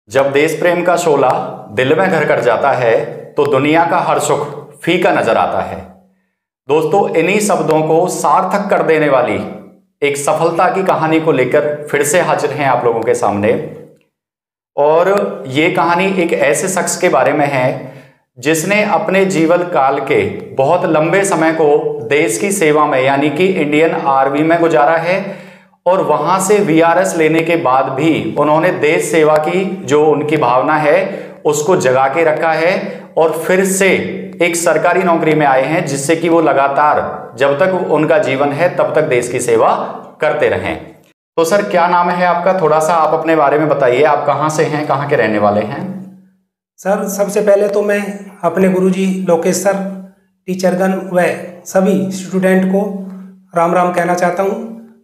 जब देश प्रेम का शोला दिल में घर कर जाता है तो दुनिया का हर सुख फीका नजर आता है। दोस्तों, इन्हीं शब्दों को सार्थक कर देने वाली एक सफलता की कहानी को लेकर फिर से हाजिर हैं आप लोगों के सामने। और ये कहानी एक ऐसे शख्स के बारे में है जिसने अपने जीवन काल के बहुत लंबे समय को देश की सेवा में यानी कि इंडियन आर्मी में गुजारा है। और वहां से वीआरएस लेने के बाद भी उन्होंने देश सेवा की जो उनकी भावना है उसको जगा के रखा है और फिर से एक सरकारी नौकरी में आए हैं जिससे कि वो लगातार जब तक उनका जीवन है तब तक देश की सेवा करते रहें। तो सर, क्या नाम है आपका? थोड़ा सा आप अपने बारे में बताइए। आप कहाँ से हैं, कहाँ के रहने वाले हैं? सर, सबसे पहले तो मैं अपने गुरुजी लोकेश सर, टीचरगण व सभी स्टूडेंट को राम राम कहना चाहता हूँ।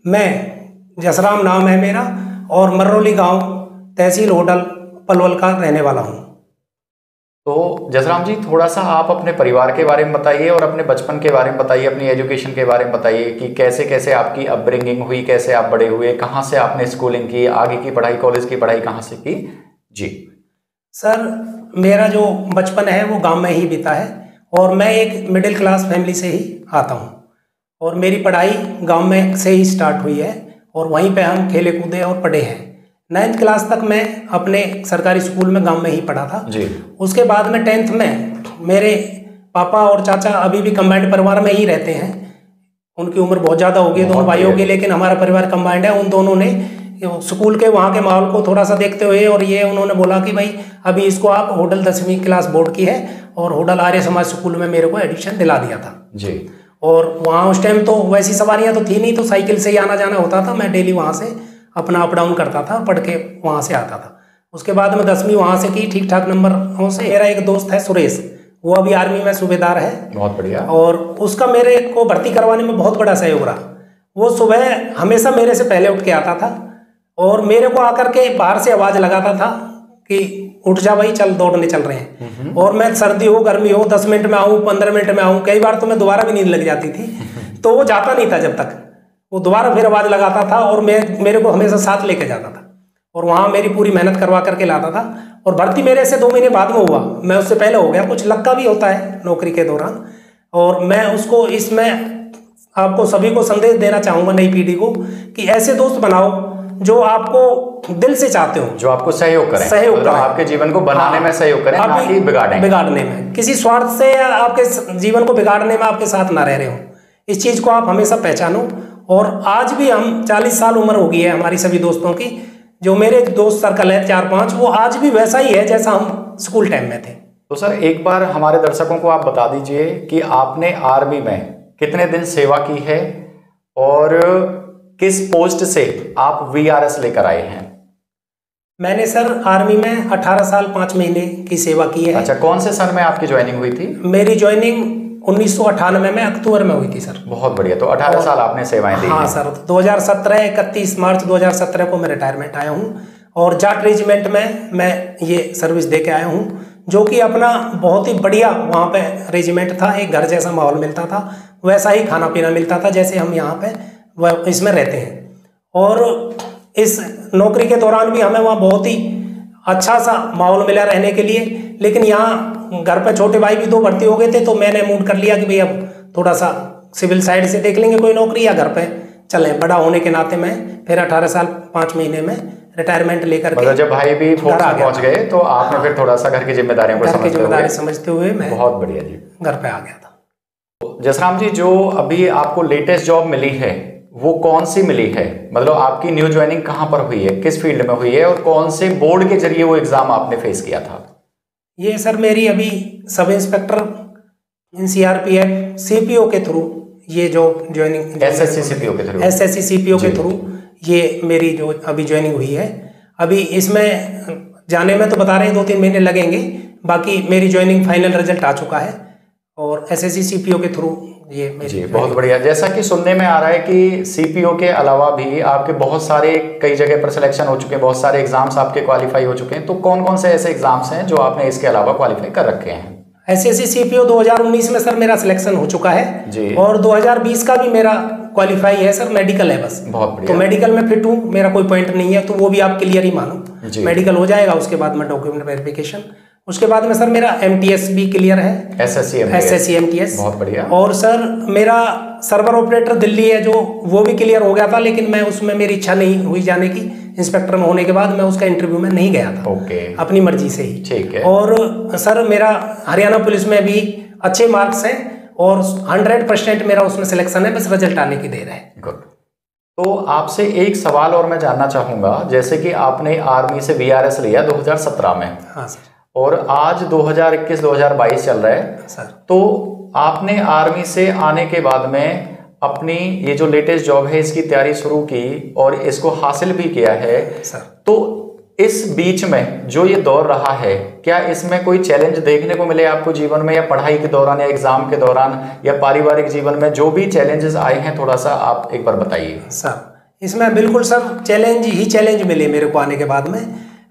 मैं जसराम नाम है मेरा और मर्रोली गांव तहसील होडल पलवल का रहने वाला हूँ। तो जसराम जी, थोड़ा सा आप अपने परिवार के बारे में बताइए और अपने बचपन के बारे में बताइए, अपनी एजुकेशन के बारे में बताइए कि कैसे कैसे आपकी अपब्रिंगिंग हुई, कैसे आप बड़े हुए, कहाँ से आपने स्कूलिंग की, आगे की पढ़ाई, कॉलेज की पढ़ाई कहाँ से की? जी सर, मेरा जो बचपन है वो गांव में ही बीता है और मैं एक मिडिल क्लास फैमिली से ही आता हूँ और मेरी पढ़ाई गांव में से ही स्टार्ट हुई है और वहीं पे हम खेले कूदे और पढ़े हैं। 9th क्लास तक मैं अपने सरकारी स्कूल में गांव में ही पढ़ा था जी। उसके बाद में 10th में मेरे पापा और चाचा अभी भी कंबाइंड परिवार में ही रहते हैं। उनकी उम्र बहुत ज़्यादा हो गई दोनों भाइयों की, लेकिन हमारा परिवार कंबाइंड है। उन दोनों ने स्कूल के वहाँ के माहौल को थोड़ा सा देखते हुए और ये उन्होंने बोला कि भाई अभी इसको आप होडल 10वीं क्लास बोर्ड की है और होडल आर्य समाज स्कूल में मेरे को एडमिशन दिला दिया था जी। और वहाँ उस टाइम तो वैसी सवारियाँ तो थी नहीं, तो साइकिल से ही आना जाना होता था। मैं डेली वहाँ से अपना अप डाउन करता था, पढ़ के वहाँ से आता था। उसके बाद में 10वीं वहाँ से की ठीक ठाक नंबरों से। मेरा एक दोस्त है सुरेश, वो अभी आर्मी में सूबेदार है। बहुत बढ़िया। और उसका मेरे को भर्ती करवाने में बहुत बड़ा सहयोग रहा। वो सुबह हमेशा मेरे से पहले उठ के आता था और मेरे को आकर के बाहर से आवाज़ लगाता था कि उठ जा भाई, चल दौड़ने चल रहे हैं। और मैं सर्दी हो गर्मी हो 10 मिनट में आऊँ, 15 मिनट में आऊँ, कई बार तो मैं दोबारा भी नींद लग जाती थी तो वो जाता नहीं था जब तक वो दोबारा फिर आवाज़ लगाता था और मेरे को हमेशा साथ लेके जाता था और वहाँ मेरी पूरी मेहनत करवा करके लाता था। और भर्ती मेरे से 2 महीने बाद में हुआ, मैं उससे पहले हो गया। कुछ लक्का भी होता है नौकरी के दौरान और मैं उसको इसमें आपको सभी को संदेश देना चाहूँगा, नई पीढ़ी को, कि ऐसे दोस्त बनाओ जो आपको दिल से चाहते हो, जो आपको सहयोग करें, मतलब आपके जीवन को बनाने में सहयोग करें, ना कि बिगाड़ने में, किसी स्वार्थ से या आपके जीवन को बिगाड़ने में आपके साथ ना रह रहे हो। इस चीज़ को आप हमेशा पहचानो। और आज भी हम 40 साल उम्र हो गई है हमारी सभी दोस्तों की, जो मेरे दोस्त सर्कल है 4-5, वो आज भी वैसा ही है जैसा हम स्कूल टाइम में थे। तो सर, एक बार हमारे दर्शकों को आप बता दीजिए कि आपने आर्मी में कितने दिन सेवा की है और किस पोस्ट से आप वीआरएस लेकर आए हैं? मैंने सर आर्मी में 18 साल 5 महीने की सेवा की है। अच्छा, कौन से सन में आपकी ज्वाइनिंग हुई थी? मेरी ज्वाइनिंग 1998 में अक्टूबर में हुई थी सर। बहुत बढ़िया। तो 18 साल आपने सेवाएं दी? हाँ सर, 2017 31 मार्च 2017 को मैं रिटायरमेंट आया हूँ और जाट रेजिमेंट में मैं ये सर्विस दे के आया हूँ, जो कि अपना बहुत ही बढ़िया वहाँ पे रेजिमेंट था। एक घर जैसा माहौल मिलता था, वैसा ही खाना पीना मिलता था जैसे हम यहाँ पे इसमें रहते हैं। और इस नौकरी के दौरान भी हमें वहाँ बहुत ही अच्छा सा माहौल मिला रहने के लिए। लेकिन यहाँ घर पे छोटे भाई भी 2 भर्ती हो गए थे तो मैंने मूड कर लिया कि भाई अब थोड़ा सा सिविल साइड से देख लेंगे कोई नौकरी, या घर पे चले। बड़ा होने के नाते मैं फिर 18 साल 5 महीने में रिटायरमेंट लेकर के, जब भाई भी फोर्स में पहुंच गए तो आपने फिर थोड़ा सा घर की जिम्मेदारियों को समझते हुए मैं बहुत बढ़िया जी घर पे आ गया था। जसराम जी, जो अभी आपको लेटेस्ट जॉब मिली है वो कौन सी मिली है? मतलब आपकी न्यू ज्वाइनिंग कहाँ पर हुई है, किस फील्ड में हुई है और कौन से बोर्ड के जरिए वो एग्जाम आपने फेस किया था? ये सर मेरी अभी सब इंस्पेक्टर CRPF CPO के थ्रू ये जो ज्वाइनिंग, SSC CPO के थ्रू, SSC CPO के थ्रू ये मेरी जो अभी ज्वाइनिंग हुई है। अभी इसमें जाने में तो बता रहे हैं 2-3 महीने लगेंगे, बाकी मेरी ज्वाइनिंग फाइनल रिजल्ट आ चुका है और SSC CPO के थ्रू ये जी। बहुत बढ़िया। जैसा कि सुनने में आ रहा है कि CPO के अलावा भी आपके बहुत सारे कई जगह पर सिलेक्शन हो चुके हैं, बहुत सारे एग्जाम्स आपके क्वालिफाई हो चुके हैं। तो कौन कौन से ऐसे एग्जाम्स हैं जो आपने इसके अलावा क्वालिफाई कर रखे हैं? SSC CPO 2019 में सर मेरा सिलेक्शन हो चुका है जी। और 2020 का भी मेरा क्वालिफाई है सर, मेडिकल है बस। बहुत बढ़िया। तो मेडिकल में फिट हूँ, मेरा कोई पॉइंट नहीं है, तो वो भी आप क्लियर ही मानो। मेडिकल हो जाएगा, उसके बाद में डॉक्यूमेंट वेरिफिकेशन, उसके बाद में सर मेरा MTS भी क्लियर है, SSC MTS। बहुत बढ़िया। और सर मेरा सर्वर ऑपरेटर दिल्ली है जो, वो भी क्लियर हो गया था, लेकिन मैं उसमें मेरी इच्छा नहीं हुई जाने की। इंस्पेक्टर में होने के बाद मैं उसका इंटरव्यू में नहीं गया था, अपनी मर्जी से ही। ठीक है। और सर मेरा हरियाणा पुलिस में भी अच्छे मार्क्स हैं और 100% मेरा उसमें सिलेक्शन है, बस रिजल्ट आने की देर है। गुड। तो आपसे एक सवाल और मैं जानना चाहूँगा, जैसे कि आपने आर्मी से VRS लिया 2017 में। हाँ सर। और आज 2021-2022 चल रहा है सर। तो आपने आर्मी से आने के बाद में अपनी ये जो लेटेस्ट जॉब है इसकी तैयारी शुरू की और इसको हासिल भी किया है सर। तो इस बीच में जो ये दौर रहा है, क्या इसमें कोई चैलेंज देखने को मिले आपको जीवन में, या पढ़ाई के दौरान या एग्जाम के दौरान या पारिवारिक जीवन में जो भी चैलेंजेस आए हैं, थोड़ा सा आप एक बार बताइए। सर इसमें बिल्कुल सर चैलेंज ही चैलेंज मिले मेरे को आने के बाद में।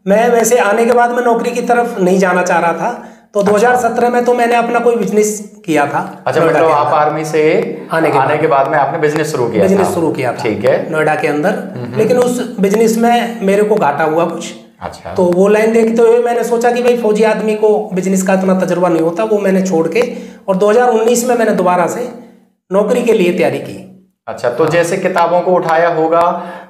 मैं वैसे आने के बाद में नौकरी की तरफ नहीं जाना चाह रहा था, तो 2017 में तो मैंने अपना कोई बिजनेस किया था। अच्छा, मतलब आप आर्मी से आने के बाद में आपने बिजनेस शुरू किया था। ठीक है, नोएडा के अंदर। लेकिन उस बिजनेस में मेरे को घाटा हुआ कुछ। अच्छा। तो वो लाइन देखते हुए मैंने सोचा कि भाई फौजी आदमी को बिजनेस का इतना तजुर्बा नहीं होता, वो मैंने छोड़ के और 2019 में मैंने दोबारा से नौकरी के लिए तैयारी की। अच्छा, तो जैसे किताबों को उठाया होगा,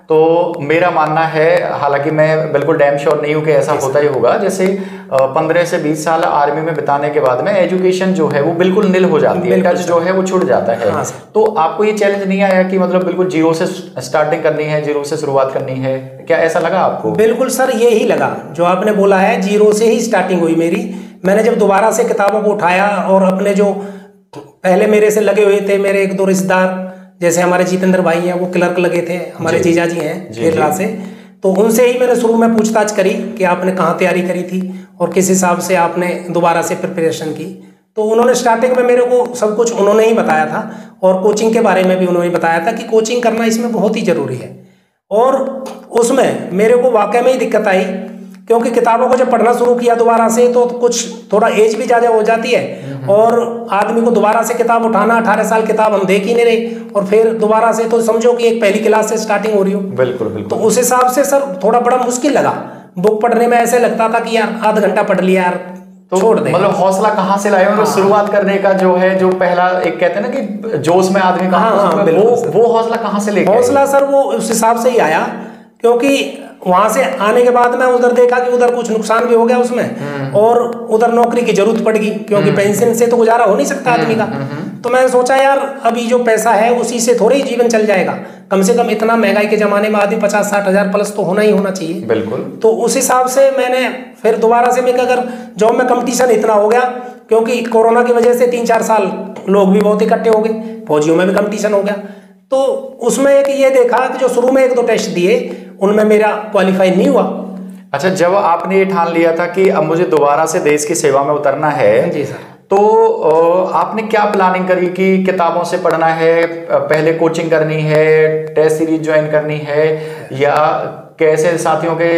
तो मेरा मानना है, हालांकि मैं बिल्कुल डैम श्योर नहीं हूँ कि ऐसा होता ही होगा, जैसे 15 से 20 साल आर्मी में बिताने के बाद में एजुकेशन जो है वो बिल्कुल निल हो जाती है, टच जो है वो छूट जाता है। हाँ, तो आपको ये चैलेंज नहीं आया कि मतलब बिल्कुल जीरो से स्टार्टिंग करनी है, जीरो से शुरुआत करनी है, क्या ऐसा लगा आपको? बिल्कुल सर, यही लगा जो आपने बोला है, जीरो से ही स्टार्टिंग हुई मेरी। मैंने जब दोबारा से किताबों को उठाया और अपने जो पहले मेरे से लगे हुए थे मेरे एक दो रिश्तेदार, जैसे हमारे जितेंद्र भाई हैं, वो क्लर्क लगे थे, हमारे जीजा जी हैं केरला से, तो उनसे ही मैंने शुरू में पूछताछ करी कि आपने कहाँ तैयारी करी थी और किस हिसाब से आपने दोबारा से प्रिपरेशन की। तो उन्होंने स्टार्टिंग में मेरे को सब कुछ उन्होंने ही बताया था और कोचिंग के बारे में भी उन्होंने बताया था कि कोचिंग करना इसमें बहुत ही ज़रूरी है। और उसमें मेरे को वाकई में ही दिक्कत आई, क्योंकि किताबों को जब पढ़ना शुरू किया दोबारा से तो कुछ थोड़ा एज भी ज़्यादा हो जाती है और आदमी को दोबारा से किताब उठाना, 18 साल किताब हम देख ही नहीं रहे और फिर दोबारा से तो समझो कि एक पहली क्लास से स्टार्टिंग हो रही हो। बिल्कुल बिल्कुल। तो उस हिसाब से सर थोड़ा बड़ा मुश्किल लगा। बुक पढ़ने में ऐसे लगता था कि यार आधा घंटा पढ़ लिया यार, तो छोड़ दे। मतलब हौसला कहाँ से लाए? मतलब शुरुआत करने का जो है, जो पहला एक कहते हैं ना कि जोश में आदमी का, वो हौसला कहाँ से लेके? हौसला सर वो उस हिसाब से ही आया, क्योंकि वहां से आने के बाद मैं उधर देखा कि उधर कुछ नुकसान भी हो गया उसमें और उधर नौकरी की जरूरत पड़ गई, क्योंकि पेंशन से तो गुजारा हो नहीं सकता आदमी का। तो मैंने सोचा यार अभी जो पैसा है उसी से थोड़ा ही जीवन चल जाएगा, कम से कम इतना महंगाई के जमाने में आदमी 50-60 हज़ार प्लस तो होना ही होना चाहिए। बिल्कुल। तो उस हिसाब से मैंने फिर दोबारा से मैं अगर जॉब में कंपटीशन इतना हो गया, क्योंकि कोरोना की वजह से 3-4 साल लोग भी बहुत इकट्ठे हो गए, फौजियों में भी कंपटीशन हो गया, तो उसमें एक ये देखा कि जो शुरू में 1-2 टेस्ट दिए उनमें मेरा क्वालिफाई नहीं हुआ। अच्छा, जब आपने ये ठान लिया था कि अब मुझे दोबारा से देश की सेवा में उतरना है, जी सर, तो आपने क्या प्लानिंग करी कि किताबों से पढ़ना है, पहले कोचिंग करनी है, टेस्ट सीरीज ज्वाइन करनी है, या कैसे साथियों के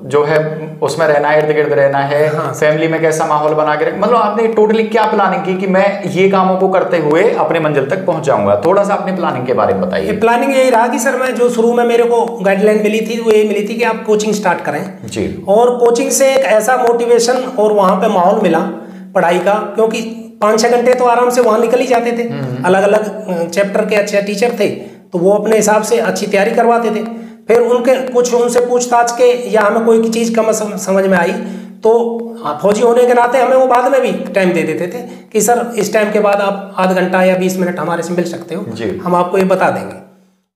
जो है उसमें रहना है, इर्द गिर्द रहना है? हाँ, फैमिली में कैसा माहौल बना के मतलब आपने टोटली क्या प्लानिंग की कि मैं ये कामों को करते हुए अपने मंजिल तक पहुंच जाऊंगा? थोड़ा सा अपनी प्लानिंग के बारे में बताइए। प्लानिंग यही रहा कि सर मैं जो शुरू में मेरे को गाइडलाइन मिली थी वो यही मिली थी कि आप कोचिंग स्टार्ट करें जी, और कोचिंग से एक ऐसा मोटिवेशन और वहाँ पे माहौल मिला पढ़ाई का, क्योंकि 5-6 घंटे तो आराम से वहाँ निकल ही जाते थे, अलग अलग चैप्टर के अच्छे टीचर थे तो वो अपने हिसाब से अच्छी तैयारी करवाते थे। फिर उनसे पूछताछ के या हमें कोई चीज़ कम समझ में आई तो फौजी होने के नाते हमें वो बाद में भी टाइम दे देते थे कि सर इस टाइम के बाद आप आधा घंटा या 20 मिनट हमारे से मिल सकते हो, हम आपको ये बता देंगे।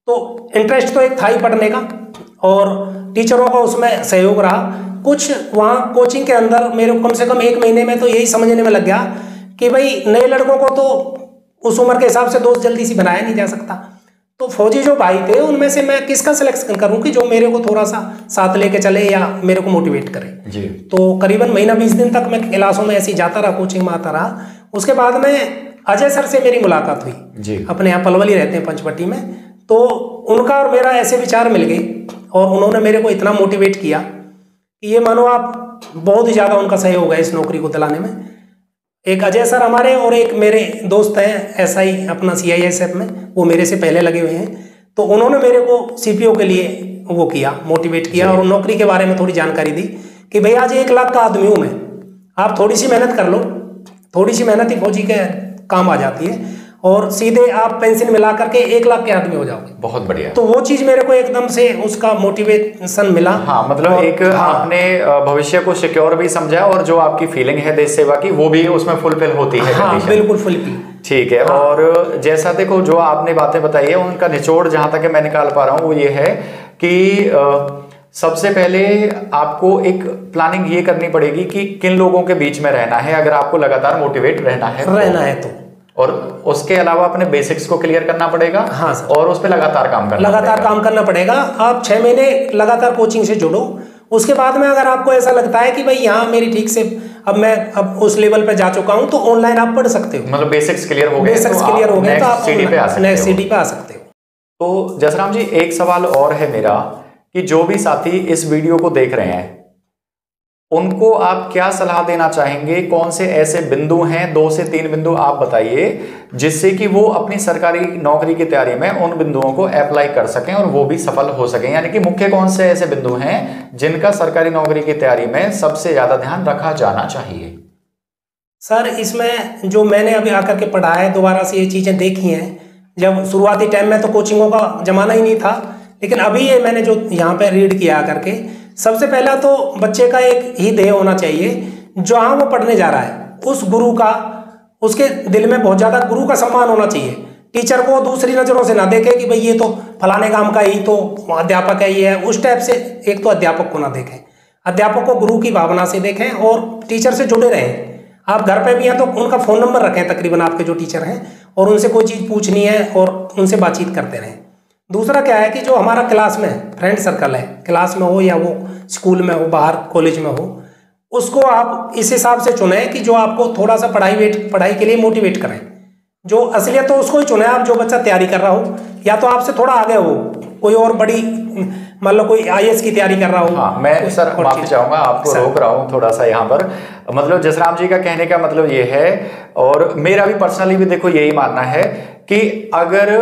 तो इंटरेस्ट तो एक था ही पढ़ने का और टीचरों का उसमें सहयोग रहा। कुछ वहाँ कोचिंग के अंदर मेरे को कम से कम 1 महीने में तो यही समझने में लग गया कि भाई नए लड़कों को तो उस उम्र के हिसाब से दोस्त जल्दी से बनाया नहीं जा सकता, तो फौजी जो भाई थे उनमें से मैं किसका सिलेक्शन करूं कि जो मेरे को थोड़ा सा साथ लेके चले या मेरे को मोटिवेट करे जी। तो करीबन महीना 20 दिन तक मैं क्लासों में ऐसे ही जाता रहा, कोचिंग में आता रहा। उसके बाद में अजय सर से मेरी मुलाकात हुई जी, अपने यहाँ पलवली रहते हैं पंचवटी में, तो उनका और मेरा ऐसे विचार मिल गए और उन्होंने मेरे को इतना मोटिवेट किया कि ये मानो आप बहुत ही ज़्यादा उनका सहयोग है इस नौकरी को दिलाने में। एक अजय सर हमारे और एक मेरे दोस्त हैं एसआई अपना CISF में, वो मेरे से पहले लगे हुए हैं। तो उन्होंने मेरे को CPO के लिए वो किया, मोटिवेट किया और नौकरी के बारे में थोड़ी जानकारी दी कि भैया आज 1 लाख का आदमी हूँ मैं, आप थोड़ी सी मेहनत कर लो, थोड़ी सी मेहनत ही फौजी के काम आ जाती है और सीधे आप पेंशन मिला करके 1 लाख के आदमी हो जाओगे। बहुत बढ़िया। तो वो चीज मेरे को एकदम से उसका मोटिवेशन मिला। हाँ, मतलब एक आपने भविष्य को सिक्योर भी समझा और जो आपकी फीलिंग है देश सेवा की वो भी उसमें फुलफिल होती है। हाँ, बिल्कुल फुलफिल। ठीक है। हाँ। और जैसा देखो जो आपने बातें बताई है उनका निचोड़ जहां तक मैं निकाल पा रहा हूँ वो ये है कि सबसे पहले आपको एक प्लानिंग ये करनी पड़ेगी कि किन लोगों के बीच में रहना है अगर आपको लगातार मोटिवेट रहना है तो। और उसके अलावा अपने बेसिक्स को क्लियर करना पड़ेगा। हाँ सर। और उस पर लगातार काम करना पड़ेगा। आप 6 महीने लगातार कोचिंग से जुड़ो, उसके बाद में अगर आपको ऐसा लगता है कि भाई यहाँ मेरी ठीक से अब उस लेवल पे जा चुका हूँ तो ऑनलाइन आप पढ़ सकते हो। मतलब बेसिक्स क्लियर हो गए तो आप सीढ़ी पे आ सकते हो। तो जसराम जी एक सवाल और है मेरा कि जो भी साथी इस वीडियो को देख रहे हैं उनको आप क्या सलाह देना चाहेंगे? कौन से ऐसे बिंदु हैं, 2 से 3 बिंदु आप बताइए जिससे कि वो अपनी सरकारी नौकरी की तैयारी में उन बिंदुओं को अप्लाई कर सकें और वो भी सफल हो सकें। यानी कि मुख्य कौन से ऐसे बिंदु हैं जिनका सरकारी नौकरी की तैयारी में सबसे ज्यादा ध्यान रखा जाना चाहिए? सर इसमें जो मैंने अभी आकर के पढ़ा है, दोबारा से ये चीजें देखी हैं। जब शुरुआती टाइम में तो कोचिंगों का जमाना ही नहीं था, लेकिन अभी ये मैंने जो यहाँ पे रीड किया करके, सबसे पहला तो बच्चे का एक ही ध्येय होना चाहिए, जहाँ वो पढ़ने जा रहा है उस गुरु का, उसके दिल में बहुत ज़्यादा गुरु का सम्मान होना चाहिए। टीचर को दूसरी नज़रों से ना देखे कि भाई ये तो फलाने काम का ही तो अध्यापक है, ये है, उस टाइप से एक तो अध्यापक को ना देखें, अध्यापक को गुरु की भावना से देखें और टीचर से जुड़े रहें। आप घर पे भी हैं तो उनका फ़ोन नंबर रखें तकरीबन आपके जो टीचर हैं, और उनसे कोई चीज़ पूछनी है और उनसे बातचीत करते रहें। दूसरा क्या है कि जो हमारा क्लास में फ्रेंड सर्कल है, क्लास में हो या वो स्कूल में हो, बाहर कॉलेज में हो, उसको आप इस हिसाब से चुनें कि जो आपको थोड़ा सा पढ़ाई के लिए मोटिवेट करें। जो असलियत तो उसको ही चुने आप, जो बच्चा तैयारी कर रहा हो या तो आपसे थोड़ा आगे हो, कोई और बड़ी मान लो कोई IAS की तैयारी कर रहा हो। हाँ, मैं सर माफी चाहूंगा, आपको रोक रहा हूँ थोड़ा सा यहाँ पर। मतलब जसराम जी का कहने का मतलब ये है, और मेरा भी पर्सनली भी देखो यही मानना है कि अगर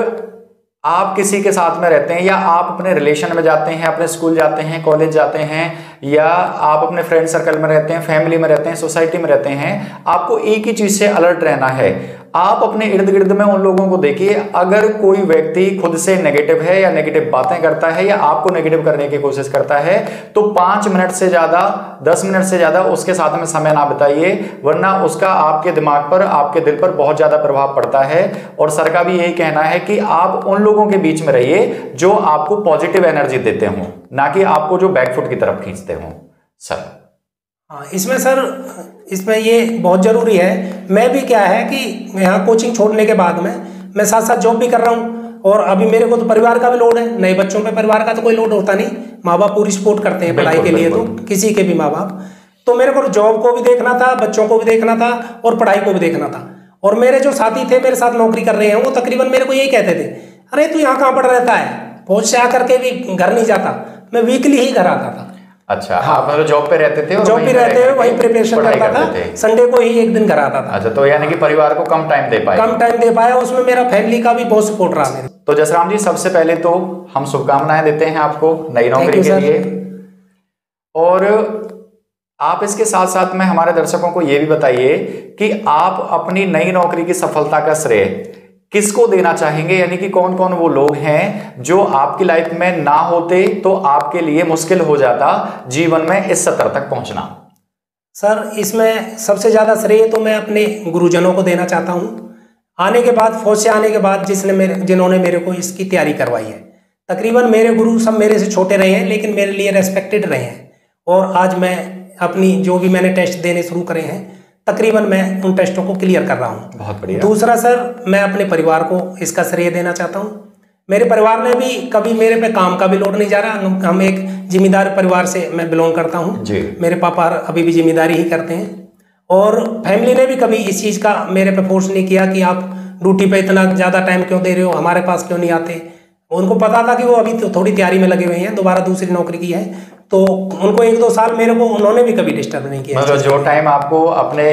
आप किसी के साथ में रहते हैं या आप अपने रिलेशन में जाते हैं, अपने स्कूल जाते हैं, कॉलेज जाते हैं, या आप अपने फ्रेंड सर्कल में रहते हैं, फैमिली में रहते हैं, सोसाइटी में रहते हैं, आपको एक ही चीज से अलर्ट रहना है। आप अपने इर्द गिर्द में उन लोगों को देखिए, अगर कोई व्यक्ति खुद से नेगेटिव है या नेगेटिव बातें करता है या आपको नेगेटिव करने की कोशिश करता है तो 5 मिनट से ज्यादा, 10 मिनट से ज्यादा उसके साथ में समय ना बिताइए, वरना उसका आपके दिमाग पर, आपके दिल पर बहुत ज्यादा प्रभाव पड़ता है। और सर का भी यही कहना है कि आप उन लोगों के बीच में रहिए जो आपको पॉजिटिव एनर्जी देते हों, ना कि आपको जो बैकफुट की तरफ खींचते हों। सर हाँ, इसमें सर इसमें ये बहुत ज़रूरी है। मैं भी क्या है कि यहाँ कोचिंग छोड़ने के बाद में मैं साथ साथ जॉब भी कर रहा हूँ, और अभी मेरे को तो परिवार का भी लोड है, नए बच्चों पे परिवार का तो कोई लोड होता नहीं, माँ बाप पूरी सपोर्ट करते हैं पढ़ाई के लिए, तो किसी के भी माँ बाप। तो मेरे को जॉब को भी देखना था, बच्चों को भी देखना था और पढ़ाई को भी देखना था। और मेरे जो साथी थे मेरे साथ नौकरी कर रहे हैं, वो तकरीबन मेरे को यही कहते थे, अरे तू यहाँ कहाँ पढ़ रहता है, फौज से आकर के भी घर नहीं जाता। मैं वीकली ही घर आता था। अच्छा, हाँ, मतलब जॉब पे रहते थे, जॉब पे रहते हुए वही प्रिपरेशन करता था, संडे को ही एक दिन घर आता था। अच्छा, तो यानी कि परिवार को कम टाइम दे पाया, उसमें मेरा फैमिली का भी बहुत सपोर्ट रहा मेरे। तो जसराम जी सबसे पहले तो हम शुभकामनाएं देते हैं आपको नई नौकरी के लिए, और आप इसके साथ साथ में हमारे दर्शकों को यह भी बताइए कि आप अपनी नई नौकरी की सफलता का श्रेय किसको देना चाहेंगे? यानी कि कौन कौन वो लोग हैं जो आपकी लाइफ में ना होते तो आपके लिए मुश्किल हो जाता जीवन में इस स्तर तक पहुंचना। सर इसमें सबसे ज्यादा श्रेय तो मैं अपने गुरुजनों को देना चाहता हूं। आने के बाद, फौज से आने के बाद जिन्होंने मेरे को इसकी तैयारी करवाई है, तकरीबन मेरे गुरु सब मेरे से छोटे रहे हैं लेकिन मेरे लिए रेस्पेक्टेड रहे हैं, और आज मैं अपनी जो भी मैंने टेस्ट देने शुरू करे हैं तकरीबन मैं उन टेस्टों को क्लियर कर रहा हूँ। बहुत बढ़िया। दूसरा सर, मैं अपने परिवार को इसका श्रेय देना चाहता हूँ। मेरे परिवार ने भी कभी मेरे पे काम का भी लोड नहीं जा रहा। हम एक जिम्मेदार परिवार से मैं बिलोंग करता हूँ, मेरे पापा अभी भी जिम्मेदारी ही करते हैं, और फैमिली ने भी कभी इस चीज़ का मेरे पे फोर्स नहीं किया कि आप ड्यूटी पे इतना ज़्यादा टाइम क्यों दे रहे हो, हमारे पास क्यों नहीं आते। उनको पता था कि वो अभी तो थोड़ी तैयारी में लगे हुए हैं, दोबारा दूसरी नौकरी की है, तो उनको 1-2 साल मेरे को उन्होंने भी कभी डिस्टर्ब नहीं किया। मतलब जो टाइम आपको अपने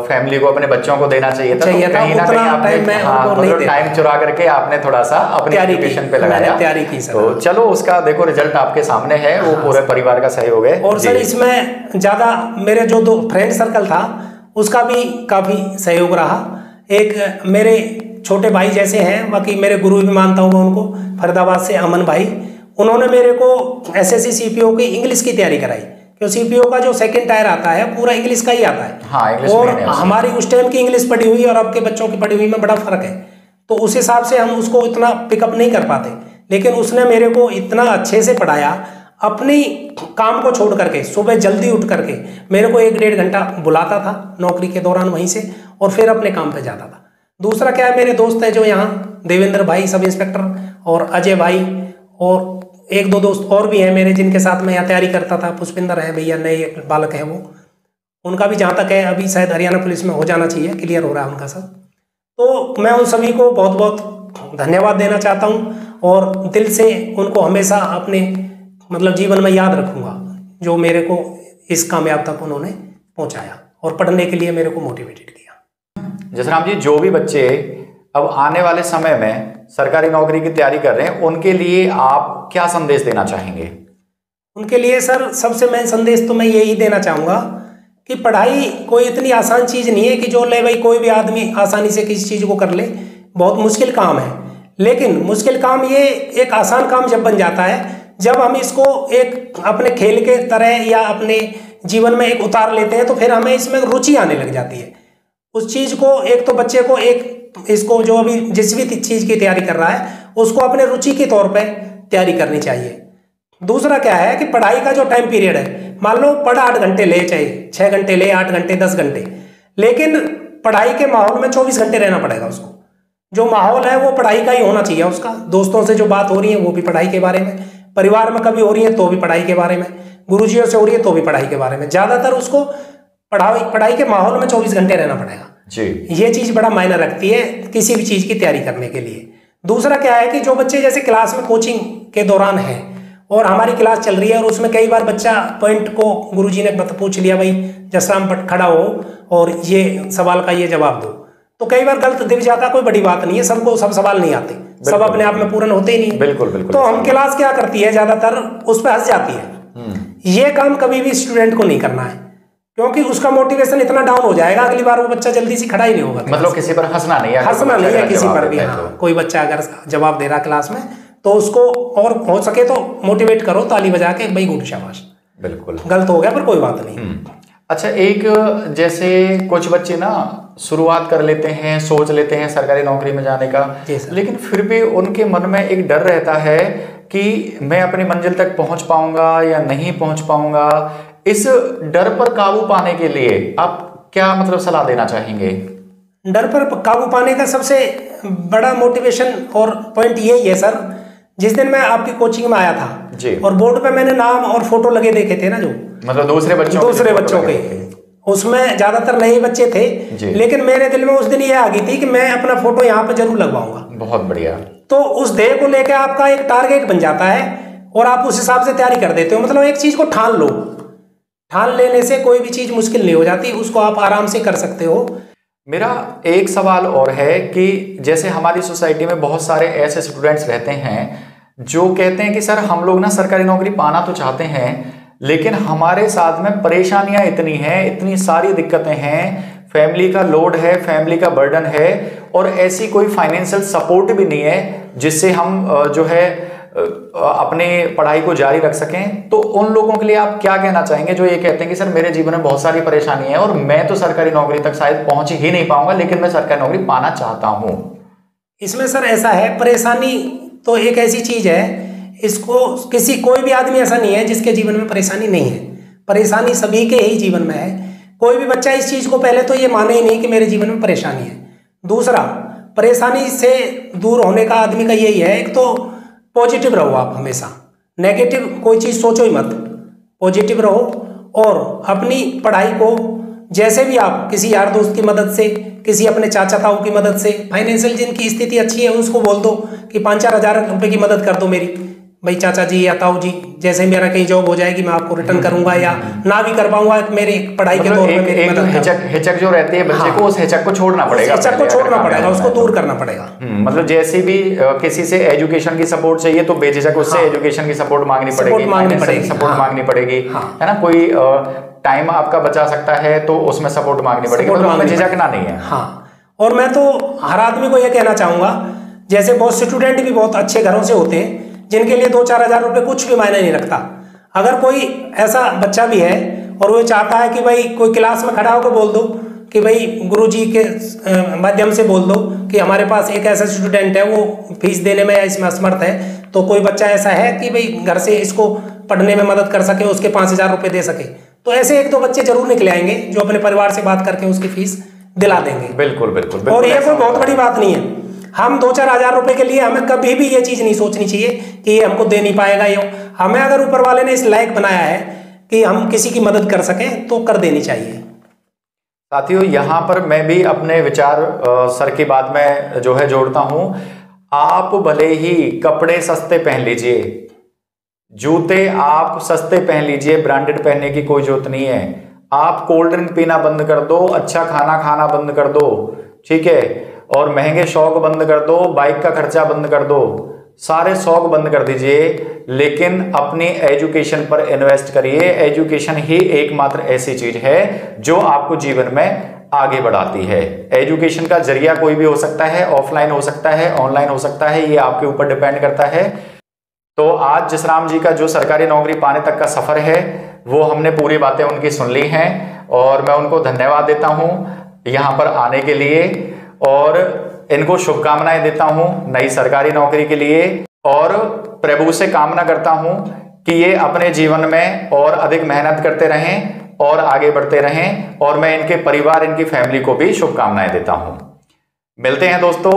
फैमिली को, अपने बच्चों को देना चाहिए था, तो कहीं ना कहीं आपने टाइम चुरा करके आपने थोड़ा सा अपनी एजुकेशन पे लगाया, तैयारी की सर। तो चलो उसका देखो रिजल्ट आपके सामने है, वो पूरे परिवार का सहयोग है। और सर इसमें ज़्यादा मेरे जो 2 फ्रेंड सर्कल था उसका भी काफ़ी सहयोग रहा। एक मेरे छोटे भाई जैसे हैं, बाकी मेरे गुरु भी मानता हूँ मैं उनको, फरीदाबाद से अमन भाई, उन्होंने मेरे को एसएससी सीपीओ की इंग्लिश की तैयारी कराई, क्योंकि सीपीओ का जो सेकंड टायर आता है पूरा इंग्लिश का ही आता है। हाँ, इंग्लिश और हमारी उस टाइम की इंग्लिश पढ़ी हुई और अब के बच्चों की पढ़ी हुई में बड़ा फर्क है, तो उस हिसाब से हम उसको इतना पिकअप नहीं कर पाते। लेकिन उसने मेरे को इतना अच्छे से पढ़ाया, अपनी काम को छोड़ करके सुबह जल्दी उठ करके मेरे को 1-1.5 घंटा बुलाता था नौकरी के दौरान वहीं से, और फिर अपने काम पे जाता था। दूसरा क्या है, मेरे दोस्त हैं जो यहाँ देवेंद्र भाई सब इंस्पेक्टर और अजय भाई, और 1-2 दोस्त और भी हैं मेरे जिनके साथ मैं यहाँ तैयारी करता था। पुष्पिंदर है भैया, नए बालक हैं वो, उनका भी जहाँ तक है अभी शायद हरियाणा पुलिस में हो जाना चाहिए, क्लियर हो रहा है उनका सब। तो मैं उन सभी को बहुत बहुत धन्यवाद देना चाहता हूँ और दिल से उनको हमेशा अपने मतलब जीवन में याद रखूँगा, जो मेरे को इस कामयाब तक उन्होंने पहुँचाया और पढ़ने के लिए मेरे को मोटिवेटेड किया। जसराम जी, जो भी बच्चे अब आने वाले समय में सरकारी नौकरी की तैयारी कर रहे हैं, उनके लिए आप क्या संदेश देना चाहेंगे? उनके लिए सर सबसे मेन संदेश तो मैं यही देना चाहूँगा कि पढ़ाई कोई इतनी आसान चीज़ नहीं है कि जो ले भाई कोई भी आदमी आसानी से किसी चीज़ को कर ले। बहुत मुश्किल काम है, लेकिन मुश्किल काम ये एक आसान काम जब बन जाता है, जब हम इसको एक अपने खेल के तरह या अपने जीवन में एक उतार लेते हैं, तो फिर हमें इसमें रुचि आने लग जाती है उस चीज़ को। एक तो बच्चे को एक इसको जो अभी जिस भी चीज़ की तैयारी कर रहा है उसको अपने रुचि के तौर पे तैयारी करनी चाहिए। दूसरा क्या है कि पढ़ाई का जो टाइम पीरियड है, मान लो पढ़ा 8 घंटे ले, चाहे 6 घंटे ले, 8 घंटे 10 घंटे, लेकिन पढ़ाई के माहौल में 24 घंटे रहना पड़ेगा उसको। जो माहौल है वो पढ़ाई का ही होना चाहिए उसका। दोस्तों से जो बात हो रही है वो भी पढ़ाई के बारे में, परिवार में कभी हो रही है तो भी पढ़ाई के बारे में, गुरुजियों से हो रही है तो भी पढ़ाई के बारे में। ज़्यादातर उसको पढ़ाई के माहौल में 24 घंटे रहना पड़ेगा जी। ये चीज़ बड़ा मायने रखती है किसी भी चीज़ की तैयारी करने के लिए। दूसरा क्या है कि जो बच्चे जैसे क्लास में कोचिंग के दौरान है और हमारी क्लास चल रही है, और उसमें कई बार बच्चा पॉइंट को गुरुजी ने पूछ लिया, भाई जसराम खड़ा हो और ये सवाल का ये जवाब दो, तो कई बार गलत दिख जाता। कोई बड़ी बात नहीं है, सबको सब सवाल नहीं आते, सब अपने आप में पूर्ण होते ही नहीं। बिल्कुल बिल्कुल। तो हम क्लास क्या करती है, ज्यादातर उस पर हंस जाती है। ये काम कभी भी स्टूडेंट को नहीं करना है, क्योंकि उसका मोटिवेशन इतना डाउन हो जाएगा, अगली बार वो बच्चा जल्दी से खड़ा ही नहीं होगा। मतलब किसी पर हंसना नहीं है, हंसना नहीं है किसी पर भी। हाँ, कोई बच्चा अगर जवाब दे रहा क्लास में तो उसको और हो सके तो मोटिवेट करो, ताली बजा के, भाई गुड शाबाश, बिल्कुल गलत हो गया पर कोई बात नहीं। अच्छा, एक जैसे कुछ बच्चे ना शुरुआत कर लेते हैं, सोच लेते हैं सरकारी नौकरी में जाने का, लेकिन फिर भी उनके मन में एक डर रहता है कि मैं अपनी मंजिल तक पहुंच पाऊंगा या नहीं पहुंच पाऊंगा। इस डर पर काबू पाने के लिए आप क्या मतलब सलाह देना चाहेंगे? डर पर काबू पाने का सबसे बड़ा मोटिवेशन और पॉइंट यही है सर, जिस दिन मैं आपकी कोचिंग में आया था जी, और बोर्ड पे मैंने नाम और फोटो लगे देखे थे ना, जो मतलब दूसरे बच्चों के, उसमें ज्यादातर नए बच्चे थे, लेकिन मेरे दिल में उस दिन ये आ गई थी कि मैं अपना फोटो यहाँ पे जरूर लगवाऊंगा। बहुत बढ़िया। तो उस ध्येय को लेकर आपका एक टारगेट बन जाता है और आप उस हिसाब से तैयारी कर देते हो। मतलब एक चीज को ठान लो, ठान लेने से कोई भी चीज मुश्किल नहीं हो जाती, उसको आप आराम से कर सकते हो। मेरा एक सवाल और है कि जैसे हमारी सोसाइटी में बहुत सारे ऐसे स्टूडेंट्स रहते हैं जो कहते हैं कि सर हम लोग ना सरकारी नौकरी पाना तो चाहते हैं, लेकिन हमारे साथ में परेशानियां इतनी हैं, इतनी सारी दिक्कतें हैं, फैमिली का लोड है, फैमिली का बर्डन है, और ऐसी कोई फाइनेंशियल सपोर्ट भी नहीं है जिससे हम जो है अपने पढ़ाई को जारी रख सकें। तो उन लोगों के लिए आप क्या कहना चाहेंगे जो ये कहते हैं कि सर मेरे जीवन में बहुत सारी परेशानी है और मैं तो सरकारी नौकरी तक शायद पहुंच ही नहीं पाऊंगा, लेकिन मैं सरकारी नौकरी पाना चाहता हूं? इसमें सर ऐसा है, परेशानी तो एक ऐसी चीज है, इसको कोई भी आदमी ऐसा नहीं है जिसके जीवन में परेशानी नहीं है। परेशानी सभी के ही जीवन में है। कोई भी बच्चा इस चीज को पहले तो ये माने ही नहीं कि मेरे जीवन में परेशानी है। दूसरा, परेशानी से दूर होने का आदमी का यही है, एक तो पॉजिटिव रहो आप हमेशा, नेगेटिव कोई चीज़ सोचो ही मत, पॉजिटिव रहो और अपनी पढ़ाई को जैसे भी आप किसी यार दोस्त की मदद से, किसी अपने चाचा ताऊ की मदद से, फाइनेंशियल जिनकी स्थिति अच्छी है उसको बोल दो कि 5-4 हज़ार रुपये की मदद कर दो मेरी, भाई चाचा जी या ताऊ जी, जैसे मेरा कहीं जॉब हो जाएगी मैं आपको रिटर्न करूंगा, या ना भी कर पाऊंगा मेरी पढ़ाई के तौर पे मेरी मदद हिचक जो रहती है बच्चे को, उस हिचक को छोड़ना पड़ेगा, हिचक को छोड़ना पड़ेगा, उसको दूर करना पड़ेगा। मतलब जैसे भी किसी से एजुकेशन की सपोर्ट चाहिए तो बेझिझक उससे एजुकेशन की सपोर्ट मांगनी पड़ेगी, सपोर्ट मांगनी पड़ेगी, है ना। कोई टाइम आपका बचा सकता है तो उसमें सपोर्ट मांगनी पड़ेगी, मतलब झिझकना नहीं है। हाँ, और मैं तो हर आदमी को यह कहना चाहूंगा, जैसे बहुत स्टूडेंट भी बहुत अच्छे घरों से होते हैं जिनके लिए 2-4 हज़ार रुपये कुछ भी मायने नहीं रखता। अगर कोई ऐसा बच्चा भी है और वो चाहता है कि भाई कोई क्लास में खड़ा होकर बोल दो कि भाई गुरुजी के माध्यम से बोल दो कि हमारे पास एक ऐसा स्टूडेंट है, वो फीस देने में या इसमें असमर्थ है, तो कोई बच्चा ऐसा है कि भाई घर से इसको पढ़ने में मदद कर सके, उसके 5,000 रुपये दे सके, तो ऐसे 1-2 बच्चे जरूर निकले आएंगे जो अपने परिवार से बात करके उसकी फीस दिला देंगे। बिल्कुल बिल्कुल। और ये कोई बहुत बड़ी बात नहीं है। हम 2-4 हज़ार रुपए के लिए हमें कभी भी ये चीज नहीं सोचनी चाहिए कि ये हमको दे नहीं पाएगा। ये हमें अगर ऊपर वाले ने इस लायक बनाया है कि हम किसी की मदद कर सकें तो कर देनी चाहिए। साथियों, यहाँ पर मैं भी अपने विचार सर की बात में जो है जोड़ता हूं। आप भले ही कपड़े सस्ते पहन लीजिए, जूते आप सस्ते पहन लीजिए, ब्रांडेड पहनने की कोई जरूरत नहीं है। आप कोल्ड ड्रिंक पीना बंद कर दो, अच्छा खाना खाना बंद कर दो, ठीक है, और महंगे शौक बंद कर दो, बाइक का खर्चा बंद कर दो, सारे शौक बंद कर दीजिए, लेकिन अपनी एजुकेशन पर इन्वेस्ट करिए। एजुकेशन ही एकमात्र ऐसी चीज है जो आपको जीवन में आगे बढ़ाती है। एजुकेशन का जरिया कोई भी हो सकता है, ऑफलाइन हो सकता है, ऑनलाइन हो सकता है, ये आपके ऊपर डिपेंड करता है। तो आज जसराम जी का जो सरकारी नौकरी पाने तक का सफर है वो हमने पूरी बातें उनकी सुन ली हैं, और मैं उनको धन्यवाद देता हूं यहां पर आने के लिए, और इनको शुभकामनाएं देता हूं नई सरकारी नौकरी के लिए, और प्रभु से कामना करता हूं कि ये अपने जीवन में और अधिक मेहनत करते रहें और आगे बढ़ते रहें, और मैं इनके परिवार, इनकी फैमिली को भी शुभकामनाएं देता हूं। मिलते हैं दोस्तों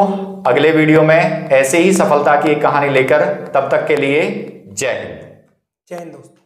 अगले वीडियो में ऐसे ही सफलता की एक कहानी लेकर। तब तक के लिए जय हिंद। जय हिंद दोस्तों।